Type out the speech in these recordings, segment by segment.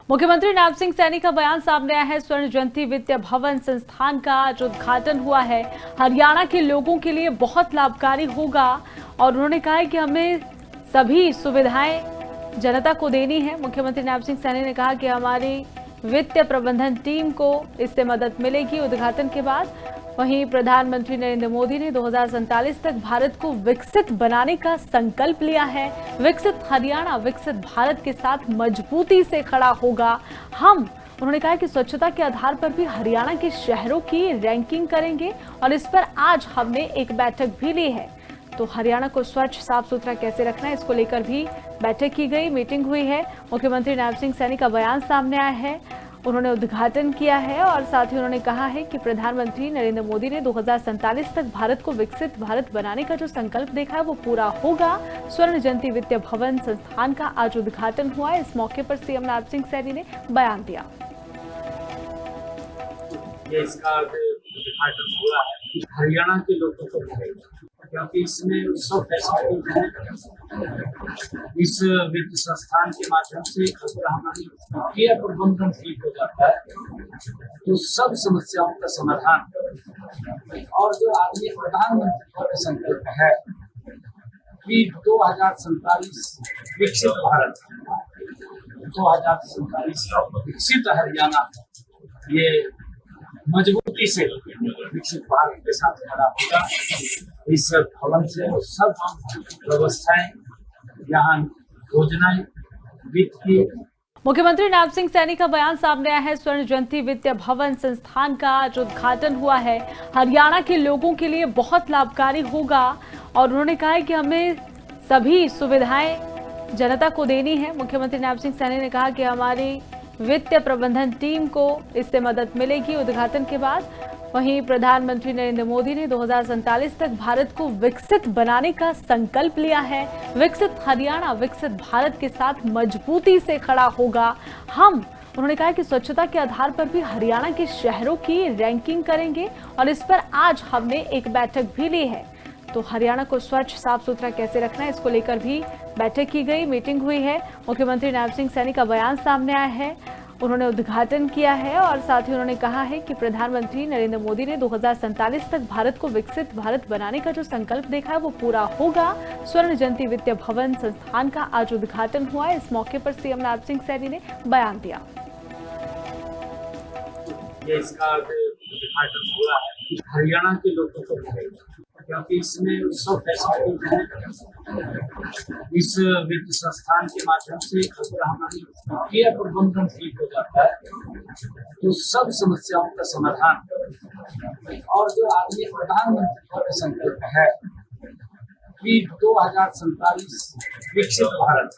मुख्यमंत्री नायब सिंह सैनी का बयान सामने आया है। स्वर्ण जयंती वित्तीय भवन संस्थान का जो उद्घाटन हुआ है हरियाणा के लोगों के लिए बहुत लाभकारी होगा और उन्होंने कहा है कि हमें सभी सुविधाएं जनता को देनी है। मुख्यमंत्री नायब सिंह सैनी ने कहा कि हमारी वित्तीय प्रबंधन टीम को इससे मदद मिलेगी। उद्घाटन के बाद वहीं प्रधानमंत्री नरेंद्र मोदी ने 2047 तक भारत को विकसित बनाने का संकल्प लिया है। विकसित हरियाणा विकसित भारत के साथ मजबूती से खड़ा होगा। उन्होंने कहा कि स्वच्छता के आधार पर भी हरियाणा के शहरों की रैंकिंग करेंगे और इस पर आज हमने एक बैठक भी ली है। तो हरियाणा को स्वच्छ साफ सुथरा कैसे रखना है इसको लेकर भी बैठक की गई, मीटिंग हुई है। मुख्यमंत्री नायब सिंह सैनी का बयान सामने आया है, उन्होंने उद्घाटन किया है और साथ ही उन्होंने कहा है कि प्रधानमंत्री नरेंद्र मोदी ने 2047 तक भारत को विकसित भारत बनाने का जो संकल्प देखा है वो पूरा होगा। स्वर्ण जयंती वित्तीय भवन संस्थान का आज उद्घाटन हुआ। इस मौके पर सीएम नायब सिंह सैनी ने बयान दिया। इसका उद्घाटन हुआ है हरियाणा के लोगों को मिलेगा क्योंकि इसमें सब फैसिलिटी इस वित्त संस्थान के माध्यम से अगर हमारी वित्तीय प्रबंधन ठीक हो जाता है तो सब समस्याओं का समाधान। और जो आदमी प्रधानमंत्री का संकल्प है कि 2047 विकसित भारत, 2047 विकसित हरियाणा, ये मजबूती से विकसित भारत के साथ खड़ा होगा। इस भवन से सब व्यवस्थाएं, यहाँ योजनाएं, वित्त की। मुख्यमंत्री नायब सिंह सैनी का बयान सामने आया है। स्वर्ण जयंती वित्तीय भवन संस्थान का जो उद्घाटन हुआ है हरियाणा के लोगों के लिए बहुत लाभकारी होगा और उन्होंने कहा है कि हमें सभी सुविधाएं जनता को देनी है। मुख्यमंत्री नायब सिंह सैनी ने कहा कि हमारी वित्तीय प्रबंधन टीम को इससे मदद मिलेगी। उद्घाटन के बाद वहीं प्रधानमंत्री नरेंद्र मोदी ने 2047 तक भारत को विकसित बनाने का संकल्प लिया है। विकसित हरियाणा विकसित भारत के साथ मजबूती से खड़ा होगा। उन्होंने कहा कि स्वच्छता के आधार पर भी हरियाणा के शहरों की रैंकिंग करेंगे और इस पर आज हमने एक बैठक भी ली है। तो हरियाणा को स्वच्छ साफ सुथरा कैसे रखना है इसको लेकर भी बैठक की गई, मीटिंग हुई है। मुख्यमंत्री नायब सिंह सैनी का बयान सामने आया है, उन्होंने उद्घाटन किया है और साथ ही उन्होंने कहा है कि प्रधानमंत्री नरेंद्र मोदी ने 2047 तक भारत को विकसित भारत बनाने का जो संकल्प देखा है वो पूरा होगा। स्वर्ण जयंती वित्तीय भवन संस्थान का आज उद्घाटन हुआ। इस मौके पर सीएम नायब सिंह सैनी ने बयान दिया। इसका उद्घाटन हुआ है हरियाणा के लोगों को मिलेगा क्योंकि इसमें सब फैसिलिटी इस वित्त संस्थान के माध्यम से अगर हमारी वित्तीय प्रबंधन ठीक हो जाता है तो सब समस्याओं का समाधान। और जो आदमी प्रधानमंत्री का संकल्प है कि 2047 विकसित भारत,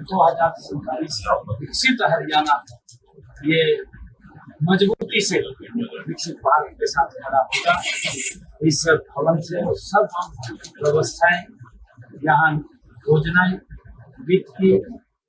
2047 विकसित हरियाणा, ये मजबूती से विकसित भारत के साथ खड़ा होगा। इस भवन से सब व्यवस्थाएं, यहाँ योजनाएं, वित्त की